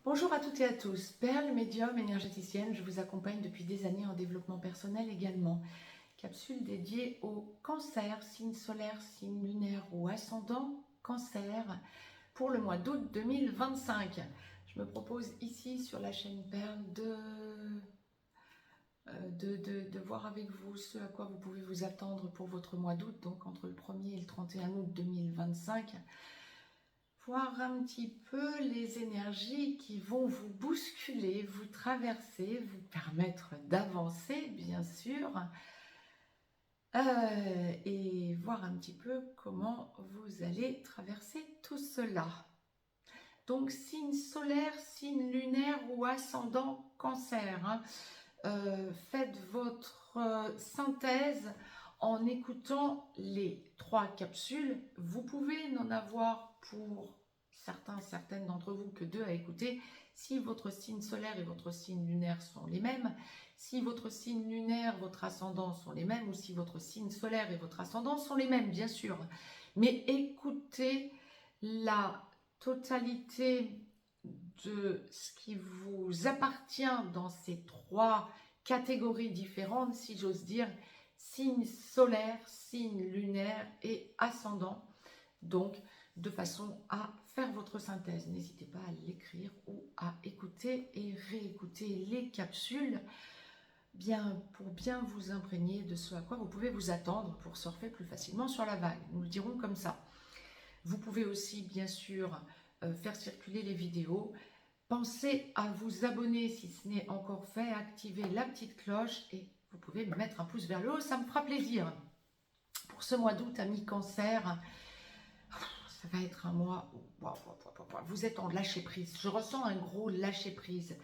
Bonjour à toutes et à tous, Perle, médium, énergéticienne, je vous accompagne depuis des années en développement personnel également. Capsule dédiée au cancer, signe solaire, signe lunaire ou ascendant cancer pour le mois d'août 2025. Je me propose ici sur la chaîne Perle de voir avec vous ce à quoi vous pouvez vous attendre pour votre mois d'août, donc entre le 1er et le 31 août 2025. Voir un petit peu les énergies qui vont vous bousculer, vous traverser, vous permettre d'avancer, bien sûr, et voir un petit peu comment vous allez traverser tout cela. Donc, signe solaire, signe lunaire ou ascendant cancer, hein. Faites votre synthèse en écoutant les 3 capsules. Vous pouvez n'en avoir pour certaines d'entre vous que 2 à écouter si votre signe solaire et votre signe lunaire sont les mêmes, si votre signe lunaire, votre ascendant sont les mêmes, ou si votre signe solaire et votre ascendant sont les mêmes, bien sûr. Mais écoutez la totalité de ce qui vous appartient dans ces 3 catégories différentes, si j'ose dire, signe solaire, signe lunaire et ascendant. Donc, de façon à faire votre synthèse. N'hésitez pas à l'écrire ou à écouter et réécouter les capsules pour bien vous imprégner de ce à quoi vous pouvez vous attendre pour surfer plus facilement sur la vague. Nous le dirons comme ça. Vous pouvez aussi, bien sûr, faire circuler les vidéos. Pensez à vous abonner si ce n'est encore fait, activer la petite cloche et vous pouvez me mettre un pouce vers le haut, ça me fera plaisir. Pour ce mois d'août, amis cancer, ça va être un mois où vous êtes en lâcher prise. Je ressens un gros lâcher prise.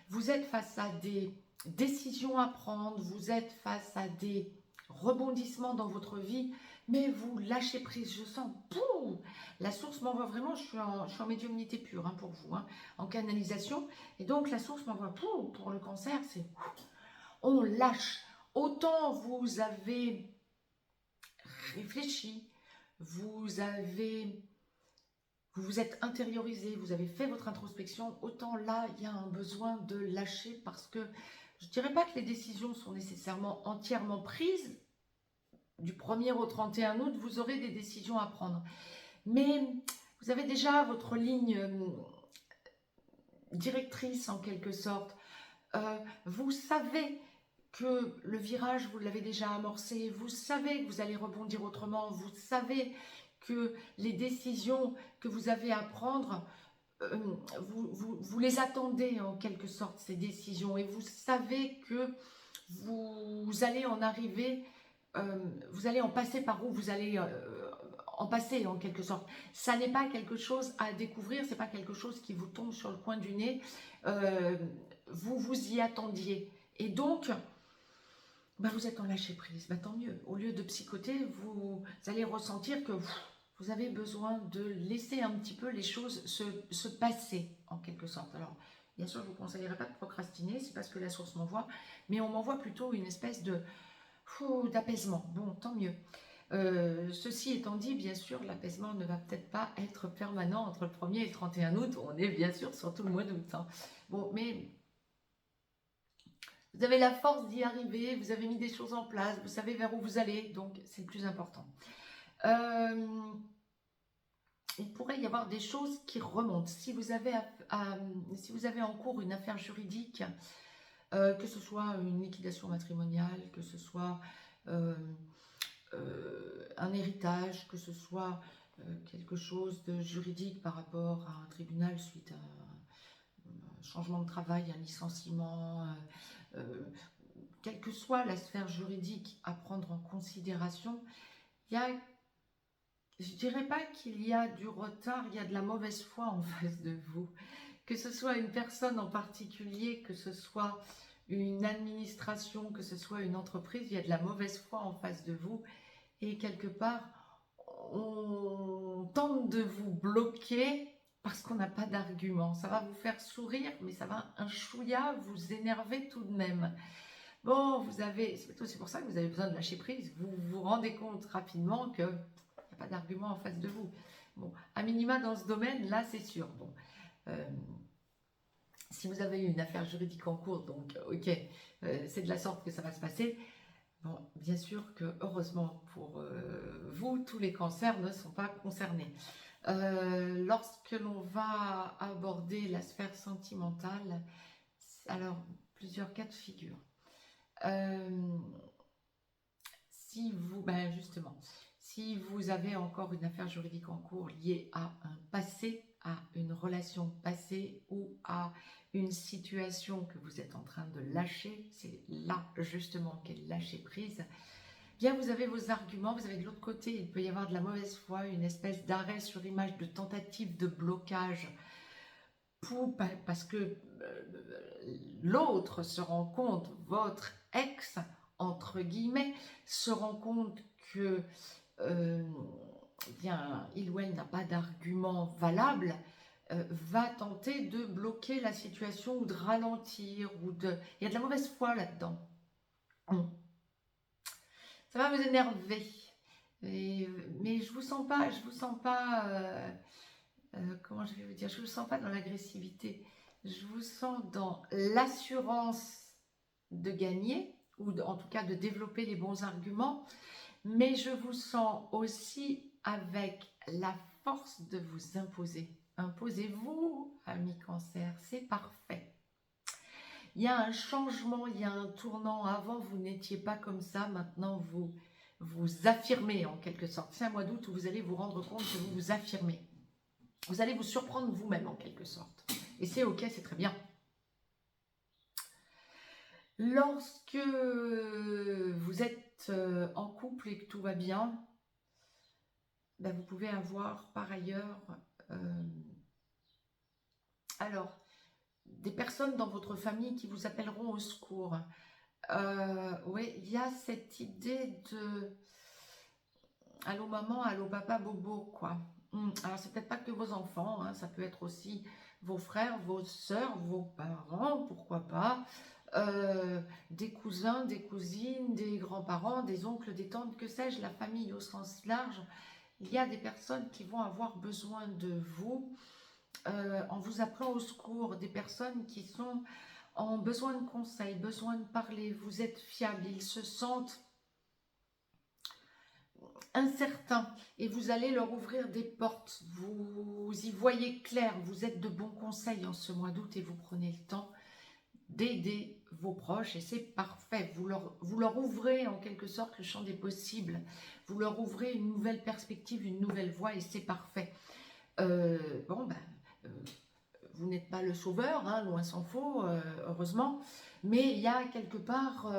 Vous êtes face à des décisions à prendre, vous êtes face à des rebondissements dans votre vie, mais vous lâchez prise. Je sens, boum, la source m'envoie vraiment, je suis en médiumnité pure hein, pour vous, hein, en canalisation. Et donc la source m'envoie, pour le cancer, c'est on lâche. Autant vous avez réfléchi, vous vous êtes intériorisé, vous avez fait votre introspection, autant là, il y a un besoin de lâcher parce que je ne dirais pas que les décisions sont nécessairement entièrement prises. Du 1er au 31 août, vous aurez des décisions à prendre. Mais vous avez déjà votre ligne directrice en quelque sorte. Vous savez que le virage, vous l'avez déjà amorcé. Vous savez que vous allez rebondir autrement. Vous savez que les décisions que vous avez à prendre, vous les attendez en quelque sorte, ces décisions. Et vous savez que vous allez en arriver, vous allez en passer par où vous allez en passer en quelque sorte. Ça n'est pas quelque chose à découvrir, c'est pas quelque chose qui vous tombe sur le coin du nez. Vous vous y attendiez. Et donc, vous êtes en lâcher prise. Tant mieux. Au lieu de psychoter, vous allez ressentir que vous avez besoin de laisser un petit peu les choses se passer en quelque sorte. Alors, bien sûr, je ne vous conseillerais pas de procrastiner, c'est pas ce que la source m'envoie, mais on m'envoie plutôt une espèce d'apaisement. Bon, tant mieux. Ceci étant dit, bien sûr, l'apaisement ne va peut-être pas être permanent entre le 1er et le 31 août. On est bien sûr sur tout le mois d'août. Hein. Bon, mais vous avez la force d'y arriver, vous avez mis des choses en place, vous savez vers où vous allez, donc c'est le plus important. Il pourrait y avoir des choses qui remontent. Si vous avez en cours une affaire juridique, que ce soit une liquidation matrimoniale, que ce soit un héritage, que ce soit quelque chose de juridique par rapport à un tribunal suite à un changement de travail, un licenciement, quelle que soit la sphère juridique à prendre en considération, il y a, je ne dirais pas qu'il y a du retard, il y a de la mauvaise foi en face de vous. Que ce soit une personne en particulier, que ce soit une administration, que ce soit une entreprise, il y a de la mauvaise foi en face de vous. Et quelque part, on tente de vous bloquer parce qu'on n'a pas d'argument. Ça va vous faire sourire, mais ça va un chouïa vous énerver tout de même. Bon, c'est pour ça que vous avez besoin de lâcher prise. Vous vous rendez compte rapidement qu'il n'y a pas d'argument en face de vous. Bon, à minima dans ce domaine, là, c'est sûr. Bon, Si vous avez une affaire juridique en cours, donc ok, c'est de la sorte que ça va se passer. Bon, bien sûr que heureusement pour vous, tous les cancers ne sont pas concernés. Lorsque l'on va aborder la sphère sentimentale, alors plusieurs cas de figure. Si vous, ben justement, si vous avez encore une affaire juridique en cours liée à un passé, à une relation passée ou à une situation que vous êtes en train de lâcher, c'est là justement qu'est lâcher prise, bien vous avez vos arguments, vous avez de l'autre côté, il peut y avoir de la mauvaise foi, une espèce d'arrêt sur image, de tentative de blocage, parce que l'autre se rend compte, votre ex, entre guillemets, se rend compte que bien, il ou elle n'a pas d'argument valable, va tenter de bloquer la situation ou de ralentir, il y a de la mauvaise foi là-dedans. Ça va vous énerver. Mais je vous sens pas, comment je vais vous dire, je vous sens pas dans l'agressivité, je vous sens dans l'assurance de gagner, ou en tout cas de développer les bons arguments, mais je vous sens aussi avec la force de vous imposer. Imposez-vous, amis cancer, c'est parfait. Il y a un changement, il y a un tournant. Avant, vous n'étiez pas comme ça, maintenant vous vous affirmez en quelque sorte. C'est un mois d'août où vous allez vous rendre compte que vous vous affirmez. Vous allez vous surprendre vous-même en quelque sorte. Et c'est ok, c'est très bien. Lorsque vous êtes en couple et que tout va bien, ben vous pouvez avoir par ailleurs alors des personnes dans votre famille qui vous appelleront au secours. Oui, il y a cette idée de allô maman, allô papa, bobo, quoi. Alors, c'est peut-être pas que vos enfants, hein, ça peut être aussi vos frères, vos sœurs, vos parents, pourquoi pas, des cousins, des cousines, des grands-parents, des oncles, des tantes, que sais-je, la famille au sens large. Il y a des personnes qui vont avoir besoin de vous en vous appelant au secours, des personnes qui sont en besoin de conseils, besoin de parler, vous êtes fiable, ils se sentent incertains et vous allez leur ouvrir des portes, vous y voyez clair, vous êtes de bons conseils en ce mois d'août et vous prenez le temps d'aider vos proches et c'est parfait, vous leur ouvrez en quelque sorte le champ des possibles, vous leur ouvrez une nouvelle perspective, une nouvelle voie et c'est parfait. Bon ben, vous n'êtes pas le sauveur, hein, loin s'en faut, heureusement, mais il y a quelque part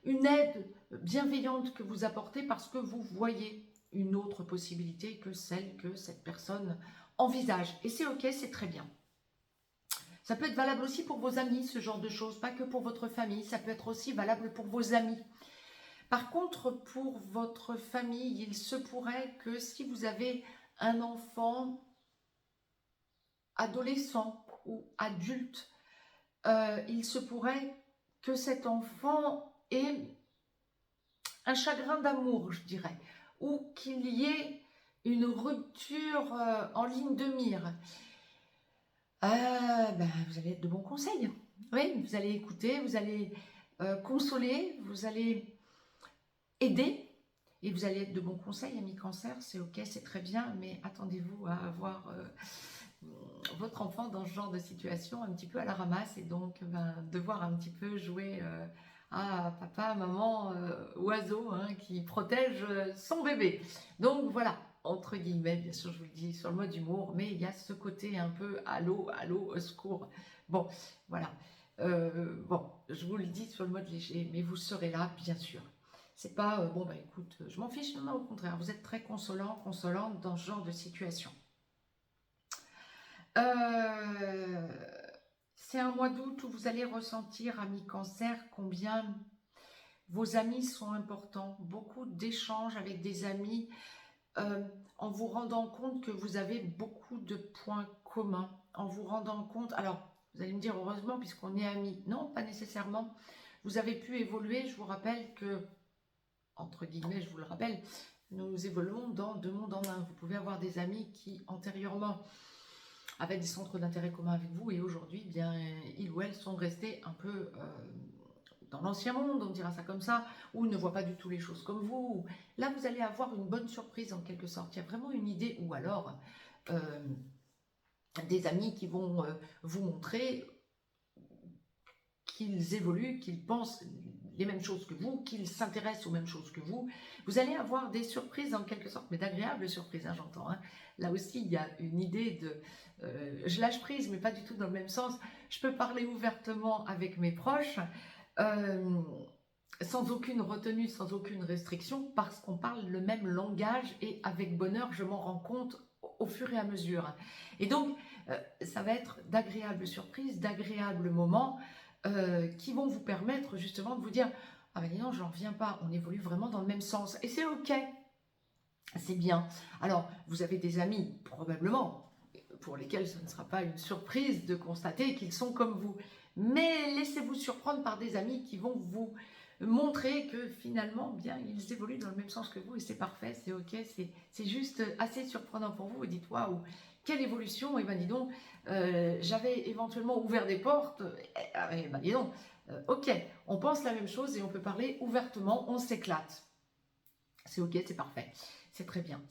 une aide bienveillante que vous apportez parce que vous voyez une autre possibilité que celle que cette personne envisage. Et c'est ok, c'est très bien. Ça peut être valable aussi pour vos amis, ce genre de choses, pas que pour votre famille, ça peut être aussi valable pour vos amis. Par contre, pour votre famille, il se pourrait que si vous avez un enfant adolescent ou adulte, il se pourrait que cet enfant ait un chagrin d'amour, je dirais, ou qu'il y ait une rupture en ligne de mire. Vous allez être de bons conseils. Oui, vous allez écouter, vous allez consoler, vous allez aider et vous allez être de bons conseils, amis cancer, c'est ok, c'est très bien, mais attendez-vous à avoir votre enfant dans ce genre de situation un petit peu à la ramasse et donc devoir un petit peu jouer à papa, maman, oiseau hein, qui protège son bébé. Donc voilà, entre guillemets, bien sûr je vous le dis sur le mode humour, mais il y a ce côté un peu allô, allô, au secours. Bon, voilà. Bon, je vous le dis sur le mode léger, mais vous serez là, bien sûr. C'est pas, bon bah écoute, je m'en fiche, non, au contraire, vous êtes très consolant, consolante dans ce genre de situation. C'est un mois d'août où vous allez ressentir, amis cancer, combien vos amis sont importants. Beaucoup d'échanges avec des amis en vous rendant compte que vous avez beaucoup de points communs. En vous rendant compte, alors vous allez me dire heureusement puisqu'on est amis. Non, pas nécessairement. Vous avez pu évoluer, je vous rappelle que, entre guillemets, je vous le rappelle, nous évoluons dans deux mondes en un. Vous pouvez avoir des amis qui antérieurement avaient des centres d'intérêt communs avec vous et aujourd'hui, eh bien, ils ou elles sont restés un peu dans l'ancien monde, on dira ça comme ça, ou ne voient pas du tout les choses comme vous. Là, vous allez avoir une bonne surprise en quelque sorte. Il y a vraiment une idée, ou alors des amis qui vont vous montrer qu'ils évoluent, qu'ils pensent les mêmes choses que vous, qu'ils s'intéressent aux mêmes choses que vous. Vous allez avoir des surprises en quelque sorte, mais d'agréables surprises, hein, j'entends. Hein. Là aussi, il y a une idée de... je lâche prise, mais pas du tout dans le même sens. Je peux parler ouvertement avec mes proches, sans aucune retenue, sans aucune restriction, parce qu'on parle le même langage et avec bonheur, je m'en rends compte au fur et à mesure. Et donc, ça va être d'agréables surprises, d'agréables moments, qui vont vous permettre justement de vous dire « Ah ben non, j'en reviens pas, on évolue vraiment dans le même sens. » Et c'est ok, c'est bien. Alors, vous avez des amis, probablement, pour lesquels ce ne sera pas une surprise de constater qu'ils sont comme vous. Mais laissez-vous surprendre par des amis qui vont vous montrer que finalement, bien, ils évoluent dans le même sens que vous et c'est parfait, c'est ok, c'est juste assez surprenant pour vous. Vous dites « Waouh, quelle évolution !» Et ben dis donc, j'avais éventuellement ouvert des portes, et ben dis donc, ok, on pense la même chose et on peut parler ouvertement, on s'éclate. C'est ok, c'est parfait, c'est très bien.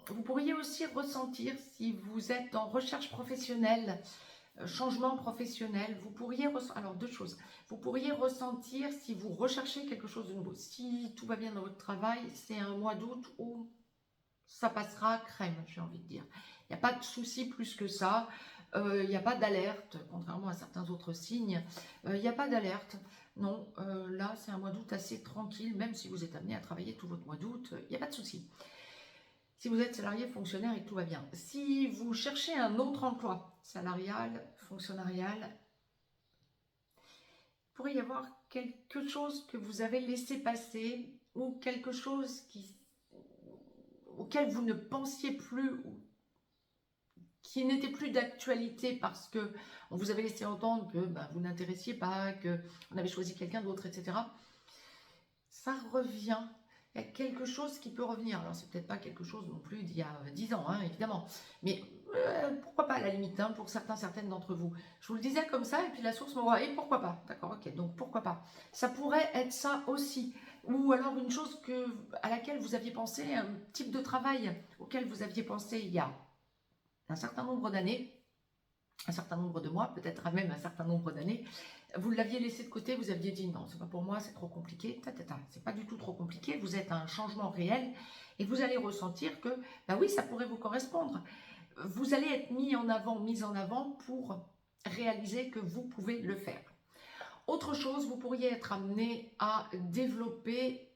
Vous pourriez aussi ressentir, si vous êtes en recherche professionnelle, changement professionnel, vous pourriez alors deux choses, vous pourriez ressentir si vous recherchez quelque chose de nouveau, si tout va bien dans votre travail, c'est un mois d'août où ça passera crème, j'ai envie de dire. Il n'y a pas de souci plus que ça, il n'y a pas d'alerte, contrairement à certains autres signes, il n'y a pas d'alerte. Non, là c'est un mois d'août assez tranquille, même si vous êtes amené à travailler tout votre mois d'août, il n'y a pas de souci. Si vous êtes salarié, fonctionnaire et que tout va bien. Si vous cherchez un autre emploi, salarial, fonctionnarial, il pourrait y avoir quelque chose que vous avez laissé passer ou quelque chose auquel vous ne pensiez plus ou qui n'était plus d'actualité parce que on vous avait laissé entendre que vous n'intéressiez pas, qu'on avait choisi quelqu'un d'autre, etc. Ça revient. Il y a quelque chose qui peut revenir. Alors, c'est peut-être pas quelque chose non plus d'il y a 10 ans, hein, évidemment. Mais pourquoi pas à la limite, hein, pour certains, certaines d'entre vous. Je vous le disais comme ça, et puis la source m'envoie, et pourquoi pas. D'accord, ok, donc pourquoi pas. Ça pourrait être ça aussi. Ou alors une chose à laquelle vous aviez pensé, un type de travail auquel vous aviez pensé il y a un certain nombre d'années, un certain nombre de mois, peut-être même un certain nombre d'années, vous l'aviez laissé de côté, vous aviez dit non, c'est pas pour moi, c'est trop compliqué, c'est pas du tout trop compliqué, vous êtes à un changement réel et vous allez ressentir que, oui, ça pourrait vous correspondre. Vous allez être mis en avant pour réaliser que vous pouvez le faire. Autre chose, vous pourriez être amené à développer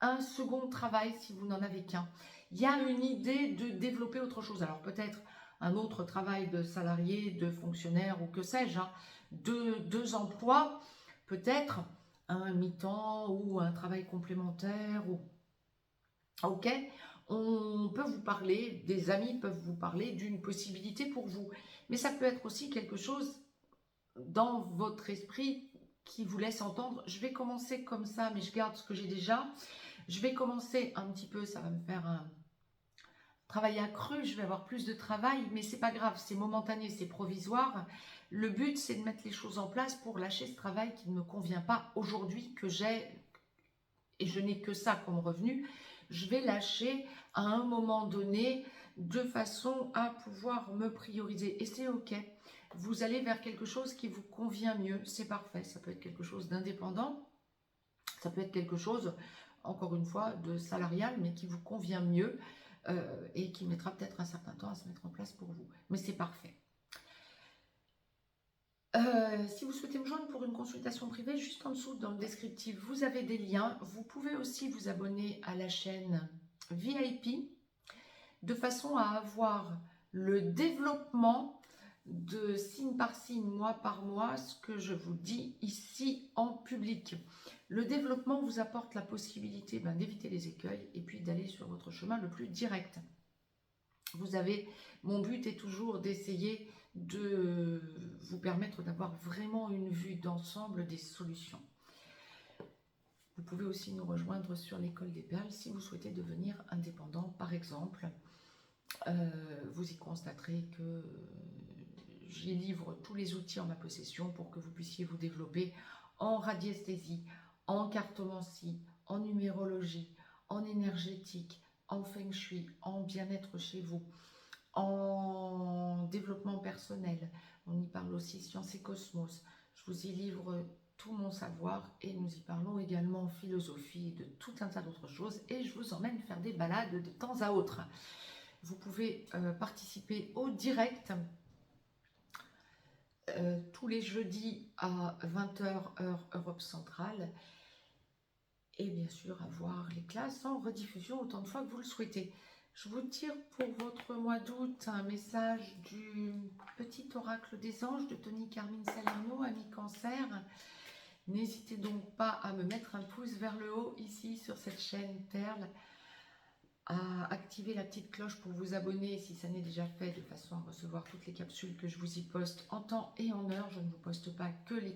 un second travail si vous n'en avez qu'un. Il y a une idée de développer autre chose. Alors peut-être un autre travail de salarié, de fonctionnaire ou que sais-je, hein, deux emplois, peut-être un mi-temps ou un travail complémentaire. Ok, on peut vous parler, des amis peuvent vous parler d'une possibilité pour vous. Mais ça peut être aussi quelque chose dans votre esprit qui vous laisse entendre, je vais commencer comme ça, mais je garde ce que j'ai déjà. Je vais commencer un petit peu, ça va me faire un travail accru, je vais avoir plus de travail, mais c'est pas grave, c'est momentané, c'est provisoire. Le but, c'est de mettre les choses en place pour lâcher ce travail qui ne me convient pas aujourd'hui, que j'ai, et je n'ai que ça comme revenu. Je vais lâcher à un moment donné de façon à pouvoir me prioriser. Et c'est ok. Vous allez vers quelque chose qui vous convient mieux. C'est parfait. Ça peut être quelque chose d'indépendant. Ça peut être quelque chose, encore une fois, de salarial, mais qui vous convient mieux et qui mettra peut-être un certain temps à se mettre en place pour vous. Mais c'est parfait. Si vous souhaitez me joindre pour une consultation privée, juste en dessous dans le descriptif, vous avez des liens. Vous pouvez aussi vous abonner à la chaîne VIP de façon à avoir le développement de signe par signe, mois par mois, ce que je vous dis ici en public. Le développement vous apporte la possibilité d'éviter les écueils et puis d'aller sur votre chemin le plus direct. Mon but est toujours d'essayer de vous permettre d'avoir vraiment une vue d'ensemble des solutions. Vous pouvez aussi nous rejoindre sur l'école des perles si vous souhaitez devenir indépendant par exemple. Vous y constaterez que j'y livre tous les outils en ma possession pour que vous puissiez vous développer en radiesthésie, en cartomancie, en numérologie, en énergétique, en feng shui, en bien-être chez vous, en développement personnel. On y parle aussi science et cosmos. Je vous y livre tout mon savoir et nous y parlons également philosophie, de tout un tas d'autres choses et je vous emmène faire des balades de temps à autre. Vous pouvez participer au direct tous les jeudis à 20 h heure Europe centrale et bien sûr avoir les classes en rediffusion autant de fois que vous le souhaitez. Je vous tire pour votre mois d'août un message du petit oracle des anges de Tony Carmine Salerno, ami Cancer. N'hésitez donc pas à me mettre un pouce vers le haut ici sur cette chaîne Perle, à activer la petite cloche pour vous abonner si ça n'est déjà fait, de façon à recevoir toutes les capsules que je vous y poste en temps et en heure. Je ne vous poste pas que les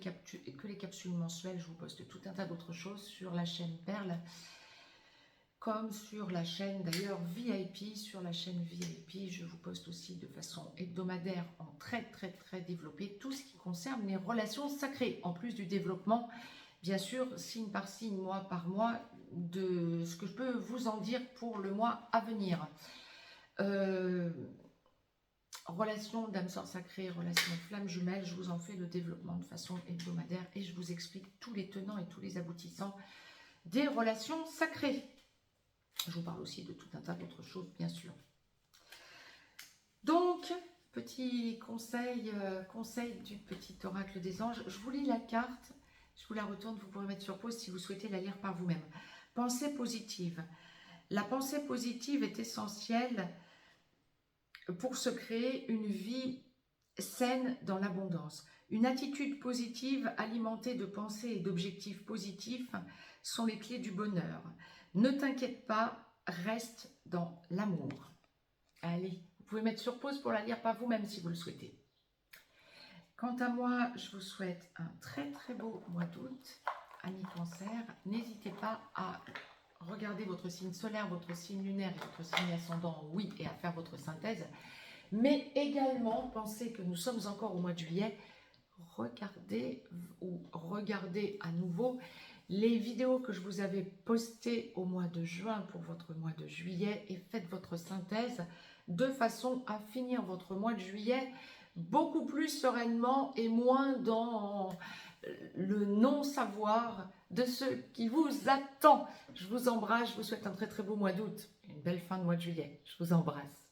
capsules mensuelles, je vous poste tout un tas d'autres choses sur la chaîne Perle, comme sur la chaîne d'ailleurs VIP. Sur la chaîne VIP, je vous poste aussi de façon hebdomadaire, en très développé, tout ce qui concerne les relations sacrées, en plus du développement, bien sûr, signe par signe, mois par mois, de ce que je peux vous en dire pour le mois à venir. Relations d'âme sœur sacrée, relations flammes jumelles, je vous en fais le développement de façon hebdomadaire et je vous explique tous les tenants et tous les aboutissants des relations sacrées. Je vous parle aussi de tout un tas d'autres choses, bien sûr. Donc, petit conseil, conseil du petit oracle des anges. Je vous lis la carte, je vous la retourne, vous pourrez mettre sur pause si vous souhaitez la lire par vous-même. Pensée positive. La pensée positive est essentielle pour se créer une vie saine dans l'abondance. Une attitude positive alimentée de pensées et d'objectifs positifs sont les clés du bonheur. Ne t'inquiète pas, reste dans l'amour. Allez, vous pouvez mettre sur pause pour la lire par vous-même si vous le souhaitez. Quant à moi, je vous souhaite un très beau mois d'août, amis Cancer. N'hésitez pas à regarder votre signe solaire, votre signe lunaire et votre signe ascendant, oui, et à faire votre synthèse. Mais également, pensez que nous sommes encore au mois de juillet. Regardez à nouveau les vidéos que je vous avais postées au mois de juin pour votre mois de juillet et faites votre synthèse de façon à finir votre mois de juillet beaucoup plus sereinement et moins dans le non-savoir de ce qui vous attend. Je vous embrasse, je vous souhaite un très beau mois d'août, une belle fin de mois de juillet. Je vous embrasse.